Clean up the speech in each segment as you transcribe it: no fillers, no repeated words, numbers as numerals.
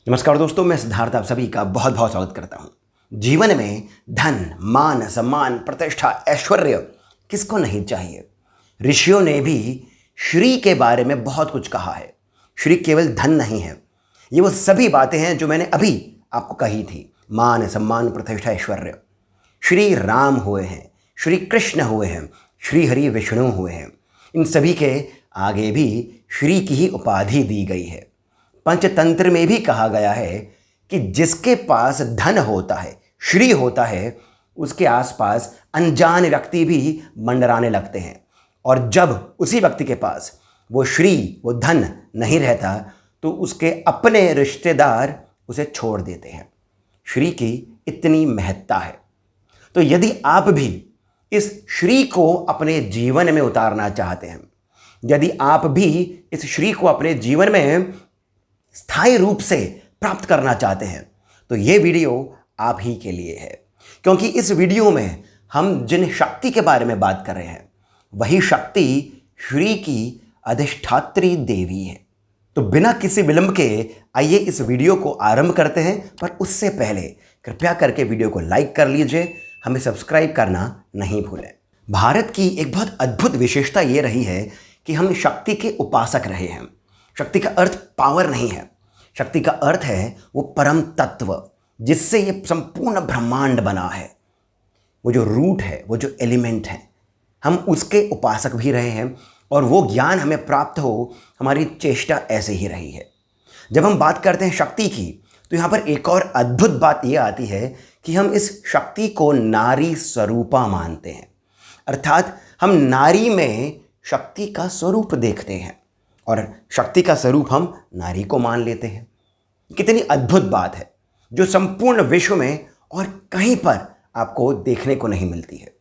नमस्कार दोस्तों, मैं सिद्धार्थ आप सभी का बहुत बहुत स्वागत करता हूँ। जीवन में धन, मान, सम्मान, प्रतिष्ठा, ऐश्वर्य किसको नहीं चाहिए। ऋषियों ने भी श्री के बारे में बहुत कुछ कहा है। श्री केवल धन नहीं है, ये वो सभी बातें हैं जो मैंने अभी आपको कही थी। मान, सम्मान, प्रतिष्ठा, ऐश्वर्य। श्री राम हुए हैं, श्री कृष्ण हुए हैं, श्री हरि विष्णु हुए हैं। इन सभी के आगे भी श्री की ही उपाधि दी गई है। पंचतंत्र में भी कहा गया है कि जिसके पास धन होता है, श्री होता है, उसके आसपास अनजान व्यक्ति भी मंडराने लगते हैं। और जब उसी व्यक्ति के पास वो श्री, वो धन नहीं रहता तो उसके अपने रिश्तेदार उसे छोड़ देते हैं। श्री की इतनी महत्ता है। तो यदि आप भी इस श्री को अपने जीवन में उतारना चाहते हैं, यदि आप भी इस श्री को अपने जीवन में स्थायी रूप से प्राप्त करना चाहते हैं, तो ये वीडियो आप ही के लिए है। क्योंकि इस वीडियो में हम जिन शक्ति के बारे में बात कर रहे हैं, वही शक्ति श्री की अधिष्ठात्री देवी है। तो बिना किसी विलंब के आइए इस वीडियो को आरंभ करते हैं। पर उससे पहले कृपया करके वीडियो को लाइक कर लीजिए, हमें सब्सक्राइब करना नहीं भूलें। भारत की एक बहुत अद्भुत विशेषता ये रही है कि हम शक्ति के उपासक रहे हैं। शक्ति का अर्थ पावर नहीं है, शक्ति का अर्थ है वो परम तत्व जिससे ये संपूर्ण ब्रह्मांड बना है। वो जो रूट है, वो जो एलिमेंट है, हम उसके उपासक भी रहे हैं और वो ज्ञान हमें प्राप्त हो, हमारी चेष्टा ऐसे ही रही है। जब हम बात करते हैं शक्ति की, तो यहाँ पर एक और अद्भुत बात ये आती है कि हम इस शक्ति को नारी स्वरूपा मानते हैं। अर्थात हम नारी में शक्ति का स्वरूप देखते हैं और शक्ति का स्वरूप हम नारी को मान लेते हैं। कितनी अद्भुत बात है, जो संपूर्ण विश्व में और कहीं पर आपको देखने को नहीं मिलती है।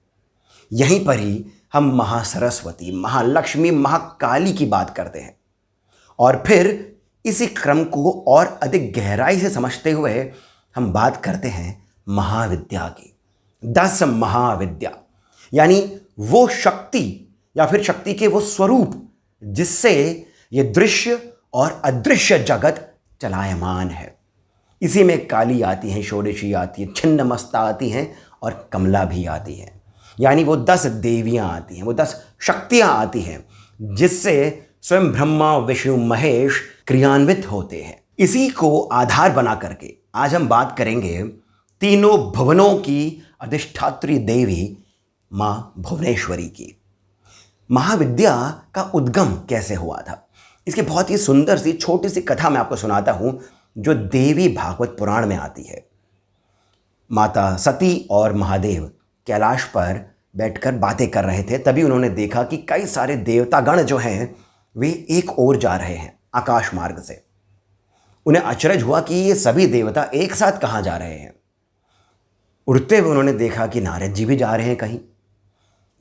यहीं पर ही हम महासरस्वती, महालक्ष्मी, महाकाली की बात करते हैं और फिर इसी क्रम को और अधिक गहराई से समझते हुए हम बात करते हैं महाविद्या की। 10 महाविद्या यानी वो शक्ति या फिर शक्ति के वो स्वरूप जिससे ये दृश्य और अदृश्य जगत चलायमान है। इसी में काली आती हैं, षोडशी आती है, छिन्नमस्ता आती हैं और कमला भी आती है। यानी वो 10 देवियां आती हैं, वो 10 शक्तियां आती हैं जिससे स्वयं ब्रह्मा, विष्णु, महेश क्रियान्वित होते हैं। इसी को आधार बना करके आज हम बात करेंगे तीनों भुवनों की अधिष्ठात्री देवी मां भुवनेश्वरी की। महाविद्या का उद्गम कैसे हुआ था, इसकी बहुत ही सुंदर सी छोटी सी कथा मैं आपको सुनाता हूं जो देवी भागवत पुराण में आती है। माता सती और महादेव कैलाश पर बैठकर बातें कर रहे थे। तभी उन्होंने देखा कि कई सारे देवतागण जो हैं वे एक ओर जा रहे हैं आकाश मार्ग से। उन्हें अचरज हुआ कि ये सभी देवता एक साथ कहाँ जा रहे हैं। उड़ते हुए उन्होंने देखा कि नारद जी भी जा रहे हैं कहीं।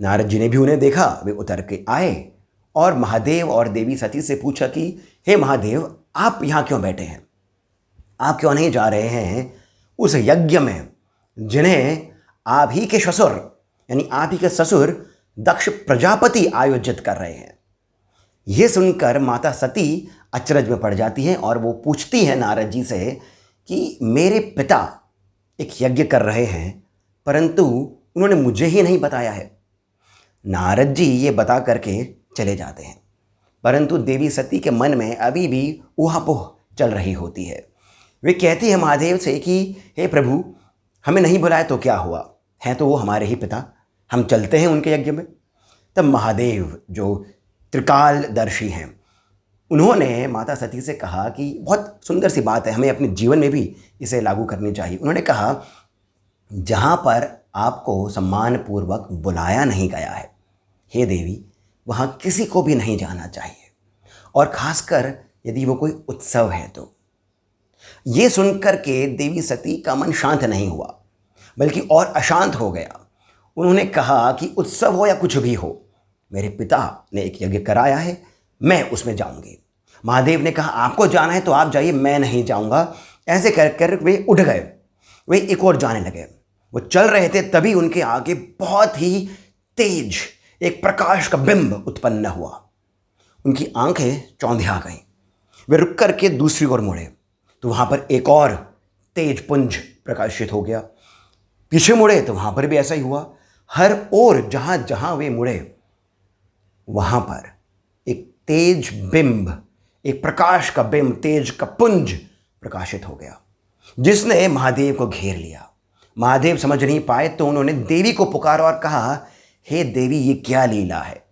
नारद जी ने भी उन्हें देखा, वे उतर के आए और महादेव और देवी सती से पूछा कि हे महादेव, आप यहाँ क्यों बैठे हैं, आप क्यों नहीं जा रहे हैं उस यज्ञ में जिन्हें आप ही के ससुर यानी आप ही के ससुर दक्ष प्रजापति आयोजित कर रहे हैं। ये सुनकर माता सती अचरज में पड़ जाती हैं और वो पूछती हैं नारद जी से कि मेरे पिता एक यज्ञ कर रहे हैं परंतु उन्होंने मुझे ही नहीं बताया है। नारद जी ये बता करके चले जाते हैं, परंतु देवी सती के मन में अभी भी ऊहापोह चल रही होती है। वे कहती है महादेव से कि हे प्रभु, हमें नहीं बुलाया तो क्या हुआ, हैं तो वो हमारे ही पिता, हम चलते हैं उनके यज्ञ में। तब महादेव जो त्रिकालदर्शी हैं, उन्होंने माता सती से कहा कि बहुत सुंदर सी बात है, हमें अपने जीवन में भी इसे लागू करनी चाहिए। उन्होंने कहा जहाँ पर आपको सम्मानपूर्वक बुलाया नहीं गया है, हे देवी, वहाँ किसी को भी नहीं जाना चाहिए, और खासकर यदि वो कोई उत्सव है तो। ये सुनकर के देवी सती का मन शांत नहीं हुआ बल्कि और अशांत हो गया। उन्होंने कहा कि उत्सव हो या कुछ भी हो, मेरे पिता ने एक यज्ञ कराया है, मैं उसमें जाऊंगी। महादेव ने कहा आपको जाना है तो आप जाइए, मैं नहीं जाऊंगा। ऐसे कर कर वे उठ गए, वे एक और जाने लगे। वो चल रहे थे, तभी उनके आगे बहुत ही तेज एक प्रकाश का बिंब उत्पन्न हुआ। उनकी आंखें चौंधिया गईं। वे रुक करके दूसरी ओर मुड़े। तो वहाँ पर एक और तेज पुंज प्रकाशित हो गया। पीछे मुड़े तो वहाँ पर भी ऐसा ही हुआ। हर ओर जहाँ जहाँ वे मुड़े वहाँ पर एक तेज बिंब, एक प्रकाश का बिंब, तेज का पुंज प्रकाशित हो गया, जिसने महादेव को घेर लिया। महादेव समझ नहीं पाए तो उन्होंने देवी को पुकारा और कहा, हे देवी, ये क्या लीला है।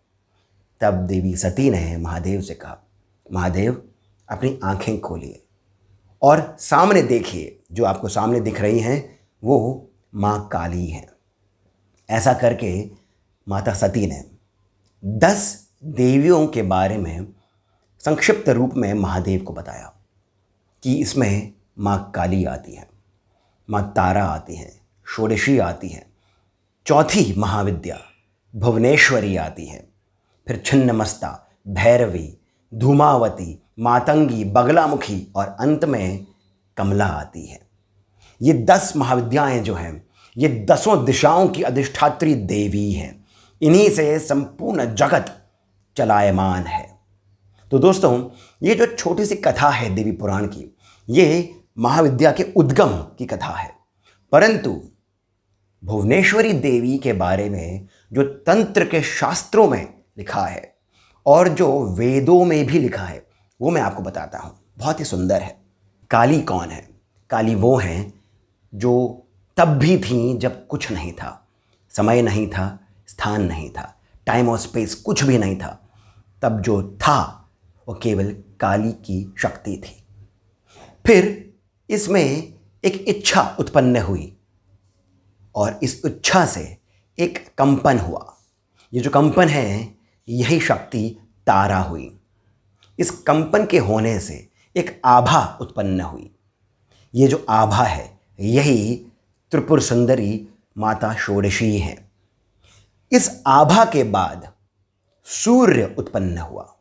तब देवी सती ने महादेव से कहा, महादेव अपनी आंखें खोलिए और सामने देखिए, जो आपको सामने दिख रही हैं वो माँ काली हैं। ऐसा करके माता सती ने 10 देवियों के बारे में संक्षिप्त रूप में महादेव को बताया कि इसमें माँ काली आती है, माँ तारा आती हैं, षोडशी आती हैं, चौथी महाविद्या भुवनेश्वरी आती है, फिर छिन्नमस्ता, भैरवी, धूमावती, मातंगी, बगलामुखी और अंत में कमला आती है। ये 10 महाविद्याएं जो हैं, ये 10 दिशाओं की अधिष्ठात्री देवी हैं। इन्हीं से संपूर्ण जगत चलायमान है। तो दोस्तों, ये जो छोटी सी कथा है देवी पुराण की, ये महाविद्या के उद्गम की कथा है। परंतु भुवनेश्वरी देवी के बारे में जो तंत्र के शास्त्रों में लिखा है और जो वेदों में भी लिखा है, वो मैं आपको बताता हूँ। बहुत ही सुंदर है। काली कौन है? काली वो हैं जो तब भी थीं जब कुछ नहीं था, समय नहीं था, स्थान नहीं था, टाइम और स्पेस कुछ भी नहीं था। तब जो था वो केवल काली की शक्ति थी। फिर इसमें एक इच्छा उत्पन्न हुई और इस इच्छा से एक कंपन हुआ। ये जो कंपन है, यही शक्ति तारा हुई। इस कंपन के होने से एक आभा उत्पन्न हुई। ये जो आभा है, यही त्रिपुर सुंदरी माता षोडशी है। इस आभा के बाद सूर्य उत्पन्न हुआ।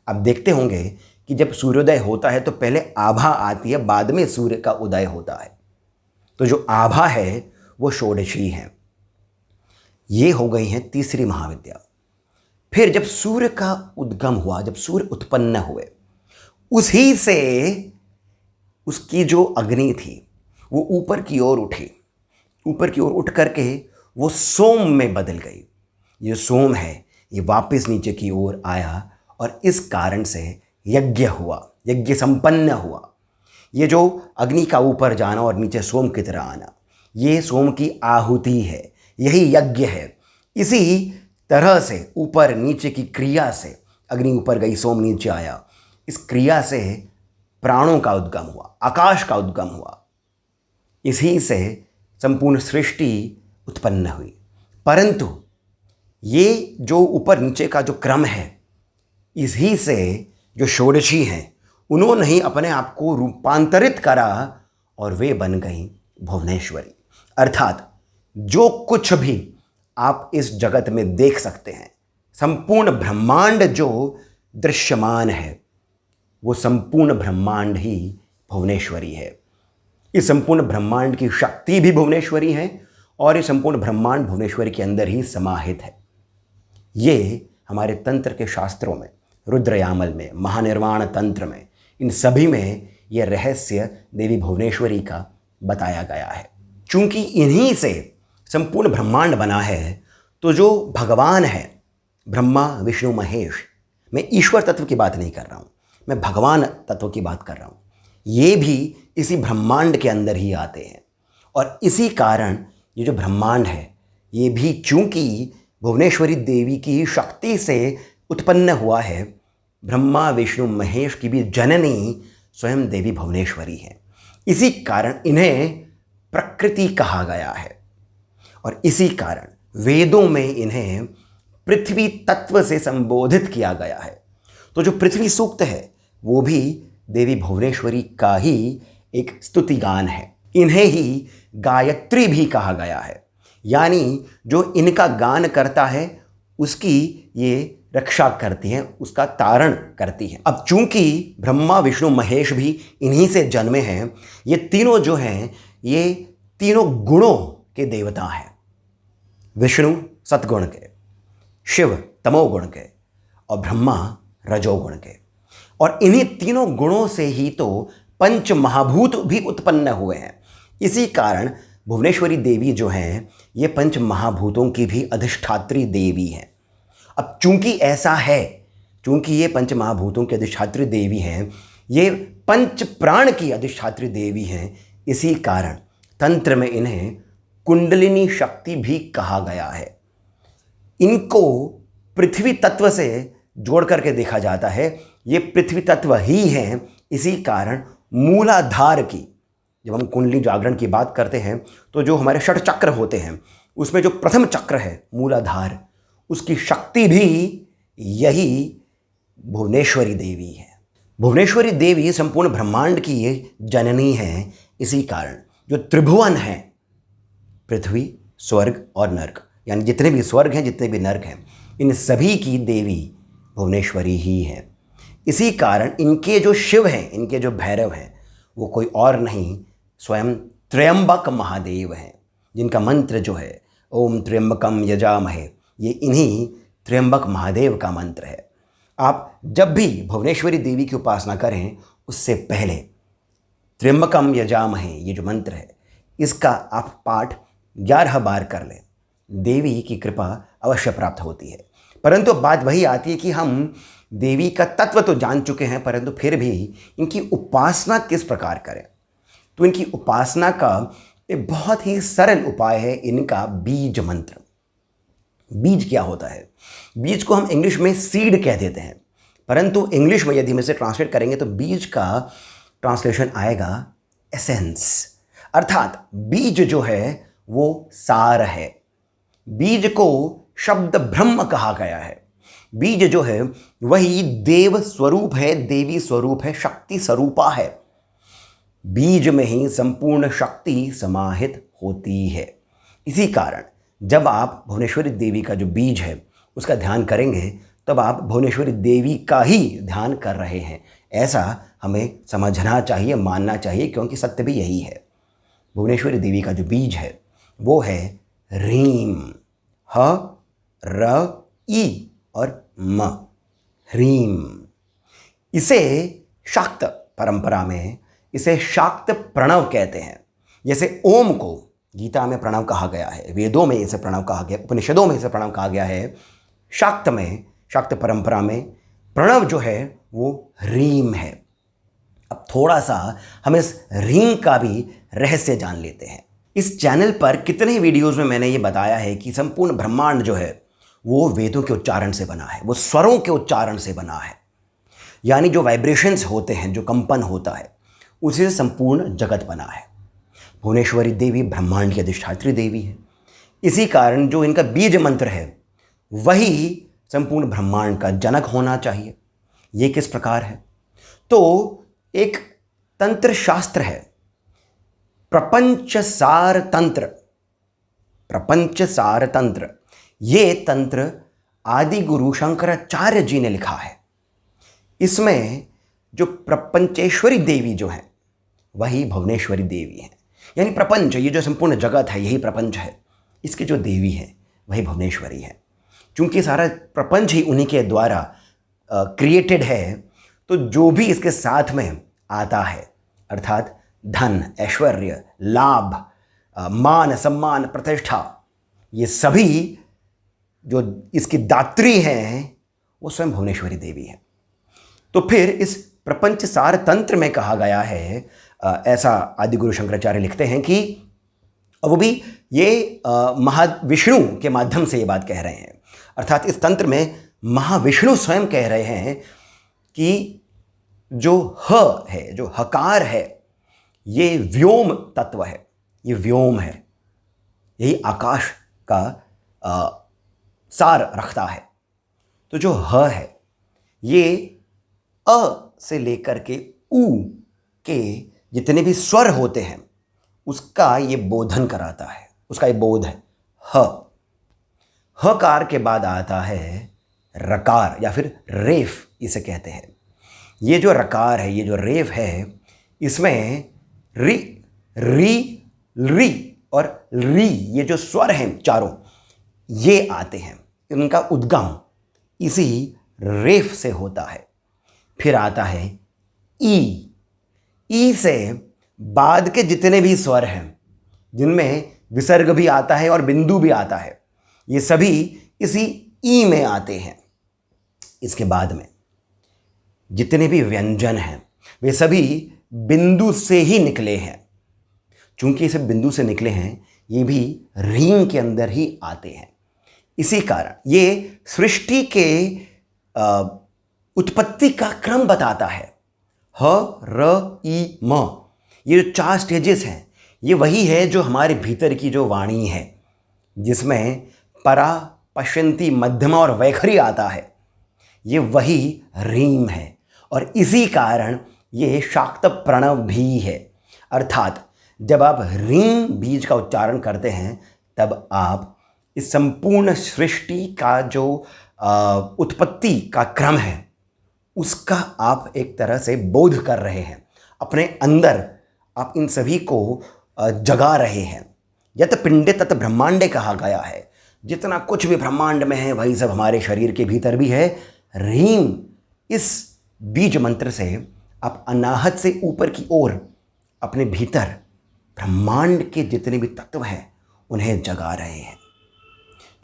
अब देखते होंगे कि जब सूर्योदय होता है तो पहले आभा आती है, बाद में सूर्य का उदय होता है। तो जो आभा है वो षोडशी है। ये हो गई है तीसरी महाविद्या। फिर जब सूर्य का उद्गम हुआ, जब सूर्य उत्पन्न हुए, उसी से उसकी जो अग्नि थी वो ऊपर की ओर उठी। ऊपर की ओर उठ करके वो सोम में बदल गई। ये सोम है, ये वापस नीचे की ओर आया और इस कारण से यज्ञ हुआ, यज्ञ संपन्न हुआ। ये जो अग्नि का ऊपर जाना और नीचे सोम की तरह आना, ये सोम की आहुति है, यही यज्ञ है। इसी तरह से ऊपर नीचे की क्रिया से अग्नि ऊपर गई, सोम नीचे आया। इस क्रिया से प्राणों का उद्गम हुआ, आकाश का उद्गम हुआ। इसी से संपूर्ण सृष्टि उत्पन्न हुई। परंतु ये जो ऊपर नीचे का जो क्रम है, इसी से जो षोडशी हैं, उन्होंने ही अपने आप को रूपांतरित करा और वे बन गई भुवनेश्वरी। अर्थात जो कुछ भी आप इस जगत में देख सकते हैं, संपूर्ण ब्रह्मांड जो दृश्यमान है, वो संपूर्ण ब्रह्मांड ही भुवनेश्वरी है। इस संपूर्ण ब्रह्मांड की शक्ति भी भुवनेश्वरी है और ये संपूर्ण ब्रह्मांड भुवनेश्वरी के अंदर ही समाहित है। ये हमारे तंत्र के शास्त्रों में, रुद्रयामल में, महानिर्वाण तंत्र में, इन सभी में यह रहस्य देवी भुवनेश्वरी का बताया गया है। चूंकि इन्हीं से संपूर्ण ब्रह्मांड बना है, तो जो भगवान है, ब्रह्मा विष्णु महेश, मैं ईश्वर तत्व की बात नहीं कर रहा हूँ, मैं भगवान तत्व की बात कर रहा हूँ, ये भी इसी ब्रह्मांड के अंदर ही आते हैं। और इसी कारण ये जो ब्रह्मांड है, ये भी चूंकि भुवनेश्वरी देवी की शक्ति से उत्पन्न हुआ है, ब्रह्मा विष्णु महेश की भी जननी स्वयं देवी भुवनेश्वरी है। इसी कारण इन्हें प्रकृति कहा गया है और इसी कारण वेदों में इन्हें पृथ्वी तत्व से संबोधित किया गया है। तो जो पृथ्वी सूक्त है वो भी देवी भुवनेश्वरी का ही एक स्तुति गान है। इन्हें ही गायत्री भी कहा गया है, यानी जो इनका गान करता है उसकी ये रक्षा करती हैं, उसका तारण करती हैं। अब चूंकि ब्रह्मा विष्णु महेश भी इन्हीं से जन्मे हैं, ये तीनों जो हैं ये तीनों गुणों के देवता हैं। विष्णु सतगुण के, शिव तमोगुण के और ब्रह्मा रजोगुण के। और इन्हीं तीनों गुणों से ही तो पंच महाभूत भी उत्पन्न हुए हैं। इसी कारण भुवनेश्वरी देवी जो हैं ये पंच महाभूतों की भी अधिष्ठात्री देवी हैं। अब चूंकि ऐसा है, चूंकि ये पंच महाभूतों की अधिष्ठात्री देवी हैं, ये पंच प्राण की अधिष्ठात्री देवी हैं, इसी कारण तंत्र में इन्हें कुंडलिनी शक्ति भी कहा गया है। इनको पृथ्वी तत्व से जोड़ करके देखा जाता है, ये पृथ्वी तत्व ही हैं। इसी कारण मूलाधार की, जब हम कुंडली जागरण की बात करते हैं तो जो हमारे षट चक्र होते हैं उसमें जो प्रथम चक्र है मूलाधार, उसकी शक्ति भी यही भुवनेश्वरी देवी है। भुवनेश्वरी देवी संपूर्ण ब्रह्मांड की ये जननी है। इसी कारण जो त्रिभुवन हैं, पृथ्वी, स्वर्ग और नर्क, यानी जितने भी स्वर्ग हैं, जितने भी नर्क हैं, इन सभी की देवी भुवनेश्वरी ही है। इसी कारण इनके जो शिव हैं, इनके जो भैरव हैं, वो कोई और नहीं, स्वयं त्र्यंबक महादेव हैं, जिनका मंत्र जो है ओम त्र्यंबकम यजामहे, ये इन्हीं त्र्यंबक महादेव का मंत्र है। आप जब भी भुवनेश्वरी देवी की उपासना करें उससे पहले त्र्यंबकम यजामहे, ये जो मंत्र है, इसका आप पाठ 11 बार कर लें, देवी की कृपा अवश्य प्राप्त होती है। परंतु बात वही आती है कि हम देवी का तत्व तो जान चुके हैं, परंतु फिर भी इनकी उपासना किस प्रकार करें। तो इनकी उपासना का एक बहुत ही सरल उपाय है इनका बीज मंत्र। बीज क्या होता है? बीज को हम इंग्लिश में सीड कह देते हैं, परंतु इंग्लिश में यदि हम इसे ट्रांसलेट करेंगे तो बीज का ट्रांसलेशन आएगा एसेंस, अर्थात बीज जो है वो सार है। बीज को शब्द ब्रह्म कहा गया है। बीज जो है वही देव स्वरूप है, देवी स्वरूप है, शक्ति स्वरूपा है। बीज में ही संपूर्ण शक्ति समाहित होती है। इसी कारण जब आप भुवनेश्वरी देवी का जो बीज है उसका ध्यान करेंगे तब आप भुवनेश्वरी देवी का ही ध्यान कर रहे हैं, ऐसा हमें समझना चाहिए, मानना चाहिए, क्योंकि सत्य भी यही है। भुवनेश्वरी देवी का जो बीज है वो है ह्रीम, ह र ई और म, ह्रीम। इसे शाक्त परंपरा में इसे शाक्त प्रणव कहते हैं। जैसे ओम को गीता में प्रणव कहा गया है, वेदों में इसे प्रणव कहा गया, उपनिषदों में इसे प्रणव कहा गया है। शाक्त में, शाक्त परंपरा में प्रणव जो है वो ह्रीम है। अब थोड़ा सा हम इस ह्रीम का भी रहस्य जान लेते हैं। इस चैनल पर कितने वीडियोज़ में मैंने ये बताया है कि संपूर्ण ब्रह्मांड जो है वो वेदों के उच्चारण से बना है, वो स्वरों के उच्चारण से बना है। यानी जो वाइब्रेशंस होते हैं, जो कंपन होता है, उसी से संपूर्ण जगत बना है। भुवनेश्वरी देवी ब्रह्मांड की अधिष्ठात्री देवी है। इसी कारण जो इनका बीज मंत्र है वही संपूर्ण ब्रह्मांड का जनक होना चाहिए। ये किस प्रकार है? तो एक तंत्र शास्त्र है, प्रपंच सार तंत्र। प्रपंच सार तंत्र, ये तंत्र आदि गुरु शंकराचार्य जी ने लिखा है। इसमें जो प्रपंचेश्वरी देवी जो है वही भुवनेश्वरी देवी है। यानी प्रपंच, ये जो संपूर्ण जगत है यही प्रपंच है, इसकी जो देवी है वही भुवनेश्वरी है। क्योंकि सारा प्रपंच ही उन्हीं के द्वारा क्रिएटेड है, तो जो भी इसके साथ में आता है, अर्थात धन, ऐश्वर्य, लाभ, मान, सम्मान, प्रतिष्ठा, ये सभी जो इसकी दात्री हैं वो स्वयं भुवनेश्वरी देवी है। तो फिर इस प्रपंच सार तंत्र में कहा गया है, ऐसा आदि गुरु शंकराचार्य लिखते हैं कि वो भी ये महाविष्णु के माध्यम से ये बात कह रहे हैं। अर्थात इस तंत्र में महाविष्णु स्वयं कह रहे हैं कि जो ह है, जो हकार है, ये व्योम तत्व है, ये व्योम है, यही आकाश का सार रखता है। तो जो ह है ये अ से लेकर के उ के जितने भी स्वर होते हैं उसका ये बोधन कराता है, उसका ये बोध है। ह, हकार के बाद आता है रकार या फिर रेफ, इसे कहते हैं। ये जो रकार है, ये जो रेफ है, इसमें री, री, री और री, ये जो स्वर हैं चारों, ये आते हैं। इनका उद्गम इसी रेफ से होता है। फिर आता है ई। ई से बाद के जितने भी स्वर हैं, जिनमें विसर्ग भी आता है और बिंदु भी आता है, ये सभी इसी ई में आते हैं। इसके बाद में जितने भी व्यंजन हैं वे सभी बिंदु से ही निकले हैं। चूंकि इसे बिंदु से निकले हैं, ये भी रींग के अंदर ही आते हैं। इसी कारण ये सृष्टि के उत्पत्ति का क्रम बताता है। ह, र, ई, म, ये जो 4 स्टेजेस हैं, ये वही है जो हमारे भीतर की जो वाणी है, जिसमें परा, पश्यंती, मध्यमा और वैखरी आता है। ये वही रीम है और इसी कारण ये शाक्त प्रणव भी है। अर्थात जब आप रीम बीज का उच्चारण करते हैं, तब आप इस संपूर्ण सृष्टि का जो उत्पत्ति का क्रम है, उसका आप एक तरह से बोध कर रहे हैं। अपने अंदर आप इन सभी को जगा रहे हैं। यत पिंडे तत ब्रह्मांडे कहा गया है। जितना कुछ भी ब्रह्मांड में है, वही सब हमारे शरीर के भीतर भी है। रीम, इस बीज मंत्र से आप अनाहत से ऊपर की ओर अपने भीतर ब्रह्मांड के जितने भी तत्व हैं, उन्हें जगा रहे हैं।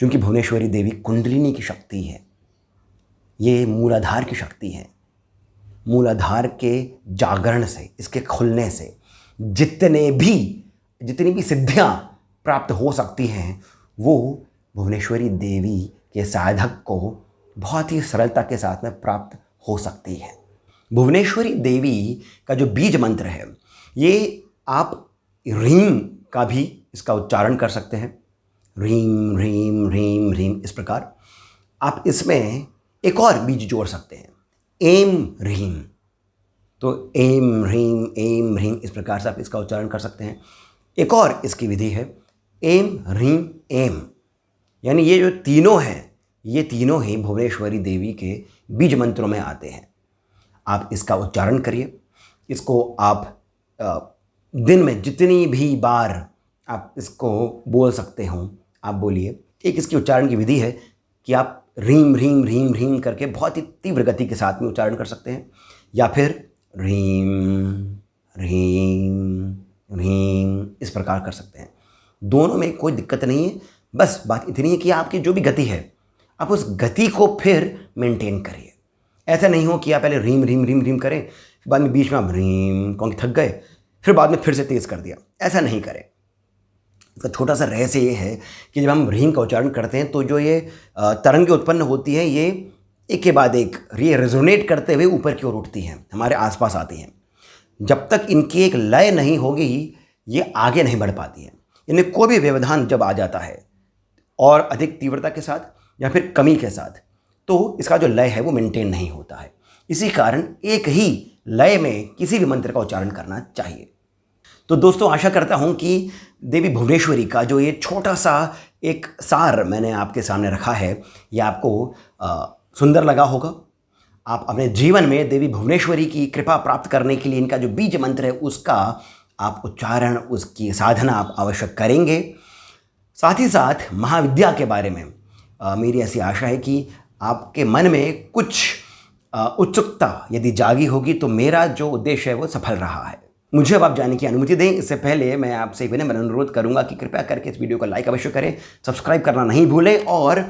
क्योंकि भुवनेश्वरी देवी कुंडलिनी की शक्ति है, ये मूलाधार की शक्ति है। मूलाधार के जागरण से, इसके खुलने से जितनी भी सिद्धियां प्राप्त हो सकती हैं, वो भुवनेश्वरी देवी के साधक को बहुत ही सरलता के साथ में प्राप्त हो सकती है। भुवनेश्वरी देवी का जो बीज मंत्र है, ये आप रीम का भी इसका उच्चारण कर सकते हैं। रीम रीम रीम रीम, इस प्रकार आप इसमें एक और बीज जोड़ सकते हैं, एम रीम। तो एम रीम, इस प्रकार से आप इसका उच्चारण कर सकते हैं। एक और इसकी विधि है एम रीम एम, यानी ये जो तीनों हैं, ये तीनों ही भुवनेश्वरी देवी के बीज मंत्रों में आते हैं। आप इसका उच्चारण करिए। इसको आप दिन में जितनी भी बार आप इसको बोल सकते हो, आप बोलिए। एक इसकी उच्चारण की विधि है कि आप रीम रीम रीम रीम करके बहुत ही तीव्र गति के साथ में उच्चारण कर सकते हैं, या फिर रीम रीम रीम, इस प्रकार कर सकते हैं। दोनों में कोई दिक्कत नहीं है। बस बात इतनी है कि आपकी जो भी गति है, आप उस गति को फिर मेंटेन करिए। ऐसा नहीं हो कि आप पहले रीम रीम रीम रीम करें, बाद में बीच में आप रीम क्योंकि थक गए, फिर बाद में फिर से तेज़ कर दिया। ऐसा नहीं करें। इसका छोटा सा रहस्य ये है कि जब हम रीम का उच्चारण करते हैं, तो जो ये तरंगें उत्पन्न होती हैं, ये एक के बाद एक ये रेजोनेट करते हुए ऊपर की ओर उठती हैं, हमारे आसपास आती हैं। जब तक इनकी एक लय नहीं होगी, ये आगे नहीं बढ़ पाती हैं। इनमें कोई भी व्यवधान जब आ जाता है, और अधिक तीव्रता के साथ या फिर कमी के साथ, तो इसका जो लय है वो मेंटेन नहीं होता है। इसी कारण एक ही लय में किसी भी मंत्र का उच्चारण करना चाहिए। तो दोस्तों, आशा करता हूँ कि देवी भुवनेश्वरी का जो ये छोटा सा एक सार मैंने आपके सामने रखा है, ये आपको सुंदर लगा होगा। आप अपने जीवन में देवी भुवनेश्वरी की कृपा प्राप्त करने के लिए इनका जो बीज मंत्र है, उसका आप उच्चारण, उसकी साधना आप अवश्य करेंगे। साथ ही साथ महाविद्या के बारे में मेरी ऐसी आशा है कि आपके मन में कुछ उत्सुकता यदि जागी होगी, तो मेरा जो उद्देश्य है वो सफल रहा है। मुझे अब आप जाने की अनुमति दें। इससे पहले मैं आपसे विनम्र अनुरोध करूंगा कि कृपया करके इस वीडियो को लाइक अवश्य करें, सब्सक्राइब करना नहीं भूलें, और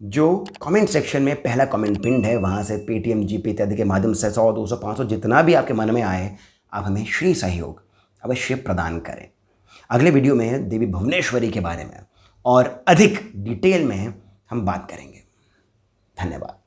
जो कमेंट सेक्शन में पहला कमेंट पिंड है, वहाँ से पेटीएम, जीपे इत्यादि के माध्यम से 100, 200, 500 जितना भी आपके मन में आए, आप हमें श्री सहयोग अवश्य प्रदान करें। अगले वीडियो में देवी भुवनेश्वरी के बारे में और अधिक डिटेल में हम बात करेंगे। धन्यवाद।